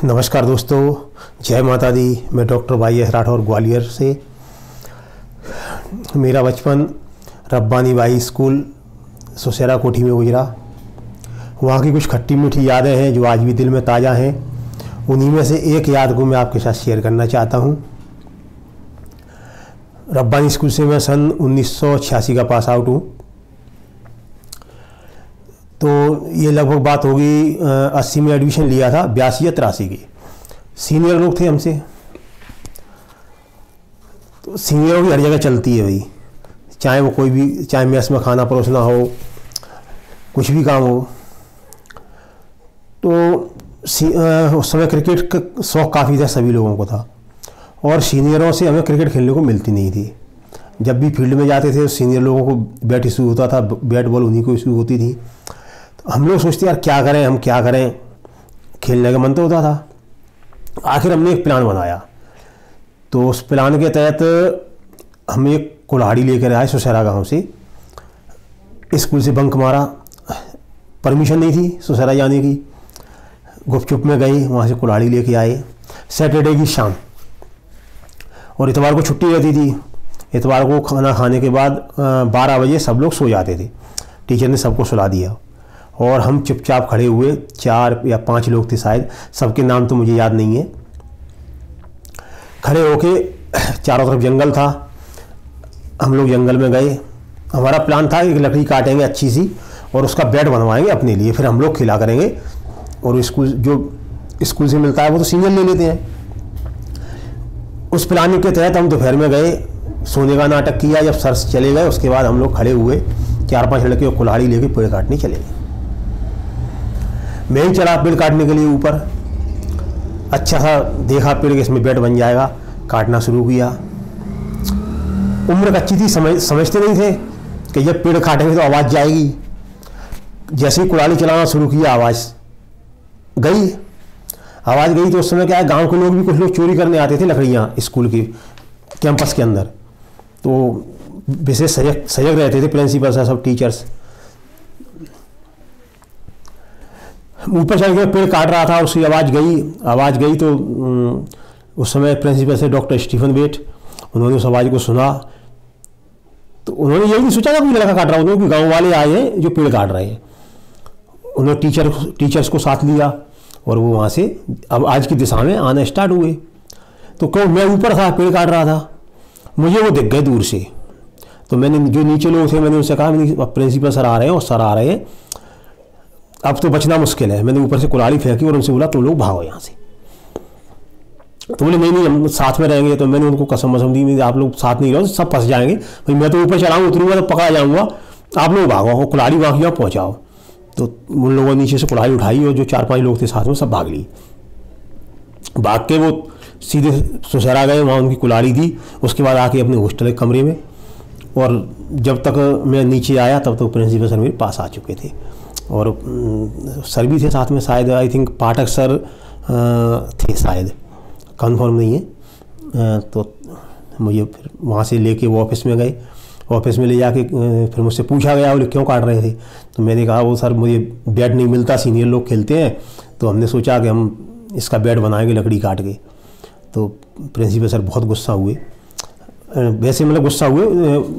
नमस्कार दोस्तों, जय माता दी। मैं doctor Y S Rathore Gwalior से। मेरा बचपन रब्बानी बाई स्कूल सुसेरा कोठी में गुजरा। वहाँ की कुछ खट्टी मीठी यादें हैं जो आज भी दिल में ताज़ा हैं। उन्हीं में से एक याद को मैं आपके साथ शेयर करना चाहता हूँ। रब्बानी स्कूल से मैं सन 1986 का पास आउट हूँ। तो ये लगभग बात होगी 80 में एडमिशन लिया था, 82 या 83 की। सीनियर लोग थे हमसे, तो सीनियरों की हर जगह चलती है भाई, चाहे वो कोई भी, चाहे मेस में खाना परोसना हो, कुछ भी काम हो। तो उस समय क्रिकेट का शौक़ काफ़ी था, सभी लोगों को था, और सीनियरों से हमें क्रिकेट खेलने को मिलती नहीं थी। जब भी फील्ड में जाते थे सीनियर लोगों को बैट इशू होता था, बैट बॉल उन्हीं को इशू होती थी। तो हम लोग सोचते यार क्या करें, हम क्या करें, खेलने का मन तो होता था। आखिर हमने एक प्लान बनाया। तो उस प्लान के तहत हम एक कुल्हाड़ी लेकर आए सुसेरा गांव से। स्कूल से बंक मारा, परमिशन नहीं थी सुसेरा जाने की, गुपचुप में गए, वहाँ से कुल्हाड़ी लेके आए। सैटरडे की शाम, और इतवार को छुट्टी रहती थी। इतवार को खाना खाने के बाद 12 बजे सब लोग सो जाते थे। टीचर ने सबको सुला दिया और हम चुपचाप खड़े हुए। 4 या 5 लोग थे शायद, सबके नाम तो मुझे याद नहीं है। खड़े होके, चारों तरफ जंगल था, हम लोग जंगल में गए। हमारा प्लान था कि लकड़ी काटेंगे अच्छी सी और उसका बेड बनवाएंगे अपने लिए, फिर हम लोग खिला करेंगे। और स्कूल से मिलता है वो तो सीनियर ले लेते हैं। उस प्लानिंग के तहत हम दोपहर में गए, सोने का नाटक किया। जब सर चले गए उसके बाद हम लोग खड़े हुए, 4-5 लड़के और कुल्हाड़ी लेके पेड़ काटने चले गए। मैं ही चला पेड़ काटने के लिए ऊपर। अच्छा सा देखा पेड़ के इसमें बेड बन जाएगा, काटना शुरू किया। उम्र कच्ची थी, समझते नहीं थे कि जब पेड़ काटेंगे तो आवाज़ जाएगी। जैसे ही कुल्हाड़ी चलाना शुरू किया, आवाज़ गई। तो उस समय क्या है, गांव के लोग भी कुछ लोग चोरी करने आते थे लकड़ियाँ स्कूल के कैंपस के अंदर। तो विशेष सजग रहते थे प्रिंसिपल साहब, सब टीचर्स। ऊपर चढ़ के पेड़ काट रहा था, उसकी आवाज़ गई तो उस समय प्रिंसिपल से डॉक्टर स्टीफन वेट, उन्होंने उस आवाज़ को सुना। तो उन्होंने यही नहीं सोचा था कोई लड़का काट रहा हो, गाँव वाले आए हैं जो पेड़ काट रहे हैं। उन्होंने टीचर्स को साथ लिया और वो वहाँ से अब आज की दिशा में आना स्टार्ट हुए। तो मैं ऊपर था, पेड़ काट रहा था, मुझे वो दिख गए दूर से। तो मैंने, जो नीचे लोग थे, मैंने उनसे कहा, प्रिंसिपल सर आ रहे हैं और सर आ रहे हैं, अब तो बचना मुश्किल है। मैंने ऊपर से कुल्हाड़ी फेंकी और उनसे बोला तुम लोग भागो यहाँ से। तो बोले नहीं हम साथ में रहेंगे। तो मैंने उनको कसम दी, आप लोग साथ नहीं रहो सब फंस जाएंगे भाई, मैं तो ऊपर चढ़ाऊँ उतरूँगा तो पकड़ा जाऊँगा, आप लोग भागो और कुल्हाड़ी वहाँ की पहुँचाओ। तो उन लोगों ने नीचे से कुल्हाड़ी उठाई और जो 4-5 लोग थे साथ में सब भाग लिए। भाग के वो सीधे सुसेरा गए, वहाँ उनकी कुल्हाड़ी दी। उसके बाद आके अपने हॉस्टल के कमरे में, और जब तक मैं नीचे आया तब तक प्रिंसिपल सर मेरे पास आ चुके थे। और सर भी थे साथ में, शायद आई थिंक पाठक सर थे शायद, कंफर्म नहीं है। तो मुझे फिर वहाँ से लेके वो ऑफिस में गए। ऑफिस में ले जाके फिर मुझसे पूछा गया बोले क्यों काट रहे थे। तो मैंने कहा वो सर मुझे बेड नहीं मिलता, सीनियर लोग खेलते हैं, तो हमने सोचा कि हम इसका बेड बनाएंगे लकड़ी काट के। तो प्रिंसिपल सर बहुत गुस्सा हुए। वैसे मतलब गुस्सा हुए,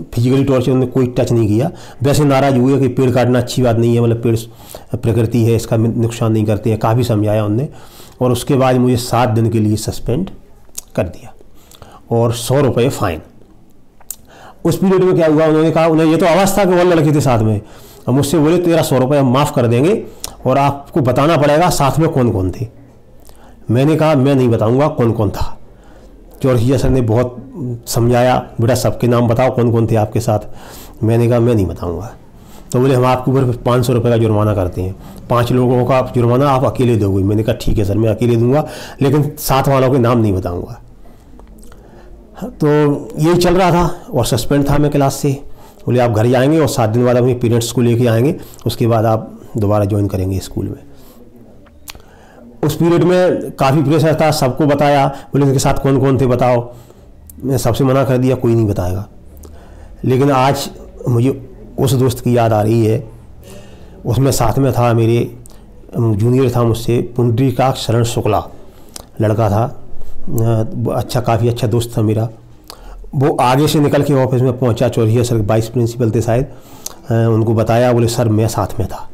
फिजिकली टॉर्चर उन्होंने कोई टच नहीं किया। वैसे नाराज़ हुए कि पेड़ काटना अच्छी बात नहीं है, मतलब पेड़ प्रकृति है, इसका नुकसान नहीं करते हैं। काफ़ी समझाया उनने, और उसके बाद मुझे 7 दिन के लिए सस्पेंड कर दिया और 100 रुपये फ़ाइन। उस पीरियड में क्या हुआ, उन्होंने कहा, उन्हें ये तो आवाज़ था कि वो लड़के थे साथ में, अब मुझसे बोले तेरा 100 रुपये हम माफ़ कर देंगे और आपको बताना पड़ेगा साथ में कौन कौन थे। मैंने कहा मैं नहीं बताऊंगा कौन कौन था। चौरसिया सर ने बहुत समझाया, बेटा सबके नाम बताओ कौन कौन थे आपके साथ। मैंने कहा मैं नहीं बताऊंगा। तो बोले हम आपके ऊपर 500 रुपये का जुर्माना करते हैं, 5 लोगों का जुर्माना आप अकेले दोगे। मैंने कहा ठीक है सर, मैं अकेले दूंगा, लेकिन साथ वालों के नाम नहीं बताऊँगा। तो यही चल रहा था और सस्पेंड था मैं क्लास से। बोले आप घर जाएंगे और 7 दिन बाद अपने पेरेंट्स को लेके आएंगे, उसके बाद आप दोबारा ज्वाइन करेंगे स्कूल में। उस पीरियड में काफ़ी प्रेशर था, सबको बताया, बोले उनके साथ कौन कौन थे बताओ। मैं सबसे मना कर दिया, कोई नहीं बताएगा। लेकिन आज मुझे उस दोस्त की याद आ रही है, उसमें साथ में था मेरे जूनियर था मुझसे पुंडरीकाक्ष शरण शुक्ला, लड़का था, अच्छा, काफ़ी अच्छा दोस्त था मेरा। वो आगे से निकल के ऑफिस में पहुंचा, चौधरी सर वाइस प्रिंसिपल थे शायद, उनको बताया, बोले सर मैं साथ में था,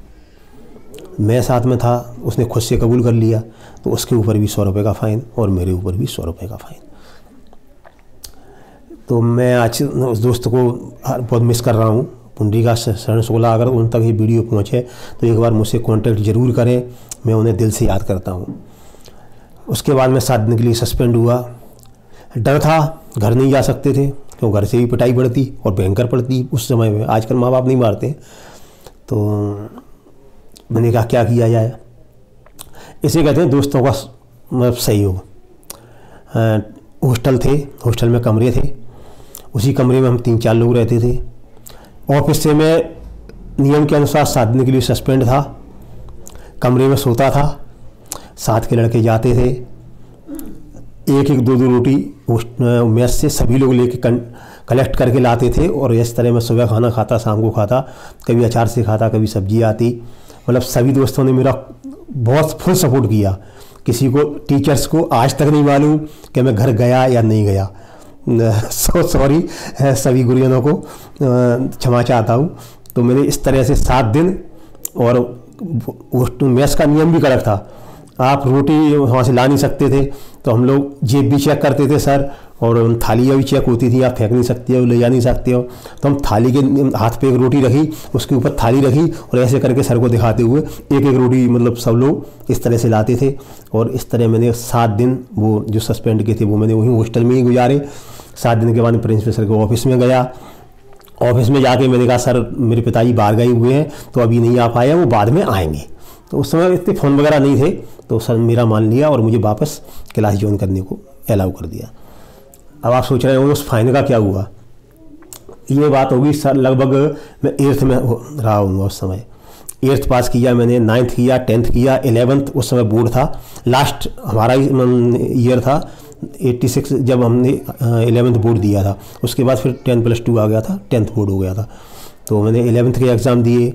मैं साथ में था। उसने खुद से कबूल कर लिया, तो उसके ऊपर भी 100 रुपये का फ़ाइन और मेरे ऊपर भी 100 रुपये का फ़ाइन। तो मैं आज उस दोस्त को बहुत मिस कर रहा हूँ। पुंडरीका शरण शुक्ला, अगर उन तक ये वीडियो पहुँचे तो एक बार मुझसे कांटेक्ट ज़रूर करें, मैं उन्हें दिल से याद करता हूँ। उसके बाद मैं 7 दिन के लिए सस्पेंड हुआ। डर था, घर नहीं जा सकते थे, क्यों घर से भी पिटाई पड़ती और भयंकर पड़ती उस समय में। आजकल माँ बाप नहीं मारते। तो मैंने कहा क्या किया जाए, इसे कहते हैं दोस्तों का मतलब सहयोग। हॉस्टल थे, हॉस्टल में कमरे थे, उसी कमरे में हम 3-4 लोग रहते थे। ऑफिस से मैं नियम के अनुसार 7 दिन के लिए सस्पेंड था, कमरे में सोता था, साथ के लड़के जाते थे, 1-1, 2-2 रोटी मेस से सभी लोग लेके कलेक्ट करके लाते थे। और इस तरह मैं सुबह खाना खाता, शाम को खाता, कभी अचार से खाता, कभी सब्जी आती। मतलब सभी दोस्तों ने मेरा बहुत फुल सपोर्ट किया। किसी को, टीचर्स को आज तक नहीं मालूम कि मैं घर गया या नहीं गया। सॉरी सभी गुरुजनों को क्षमा चाहता हूँ। तो मैंने इस तरह से 7 दिन, और मेस का नियम भी कड़क था, आप रोटी वहाँ से ला नहीं सकते थे, तो हम लोग जेब भी चेक करते थे सर, और थालियाँ भी चेक होती थी, आप फेंक नहीं सकते हो, ले जा नहीं सकते हो। तो हम थाली के हाथ पे एक रोटी रखी, उसके ऊपर थाली रखी, और ऐसे करके सर को दिखाते हुए 1-1 रोटी मतलब सब लोग इस तरह से लाते थे। और इस तरह मैंने 7 दिन वो जो सस्पेंड किए थे वो मैंने वहीं हॉस्टल में ही गुजारे। 7 दिन के बाद प्रिंसिपल सर के ऑफिस में गया। ऑफिस में जाके मैंने कहा सर मेरे पिताजी बाहर गए हुए हैं, तो अभी नहीं आ पाए, वो बाद में आएंगे। तो उस समय इतने फ़ोन वगैरह नहीं थे, तो सर मेरा मान लिया और मुझे वापस क्लास ज्वाइन करने को अलाउ कर दिया। अब आप सोच रहे हो उस फाइन का क्या हुआ। ये बात होगी सर, लगभग मैं 8th में रहा हूँगा उस समय। 8th पास किया मैंने, 9th किया, 10th किया, 11th उस समय बोर्ड था, लास्ट हमारा ईयर था 86 जब हमने 11th बोर्ड दिया था। उसके बाद फिर 10+2 आ गया था, 10th बोर्ड हो गया था। तो मैंने 11th के एग्ज़ाम दिए,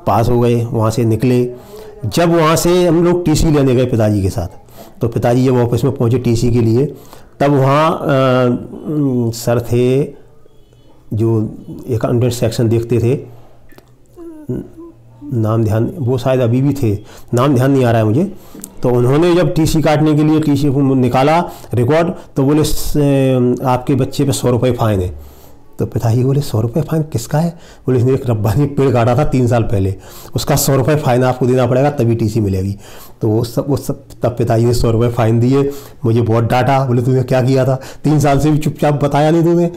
पास हो गए, वहाँ से निकले। जब वहाँ से हम लोग टीसी लेने गए पिताजी के साथ, तो पिताजी जब ऑफिस में पहुँचे टीसी के लिए, तब वहाँ सर थे जो अकाउंटेंट सेक्शन देखते थे, नाम ध्यान, वो शायद अभी भी थे, नाम ध्यान नहीं आ रहा है मुझे। तो उन्होंने जब टीसी काटने के लिए टीसी को निकाला रिकॉर्ड, तो बोले आपके बच्चे पे 100 रुपये फ़ाइन है। तो पिताजी बोले 100 रुपये फ़ाइन किसका है? बोले इसने एक रब्बानी पेड़ काटा था 3 साल पहले, उसका 100 रुपये फ़ाइन आपको देना पड़ेगा तभी टीसी मिलेगी। तो वो सब तब पिताजी ने 100 रुपये फ़ाइन दिए। मुझे बहुत डांटा, बोले तूने क्या किया था, 3 साल से भी चुपचाप बताया नहीं तूने।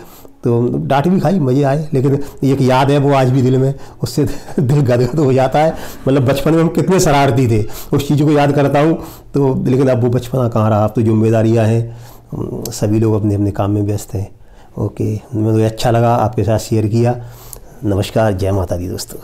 तो डांट भी खाई, मज़े आए, लेकिन एक याद है वो आज भी दिल में, उससे दिल गदगद हो जाता है। मतलब बचपन में हम कितने शरारती थे, उस चीज़ को याद करता हूँ तो, लेकिन अब वो बचपना कहाँ रहा। अब तो जिम्मेदारियाँ हैं, सभी लोग अपने अपने काम में व्यस्त हैं। ओके, मुझे अच्छा लगा आपके साथ शेयर किया। नमस्कार, जय माता दी दोस्तों।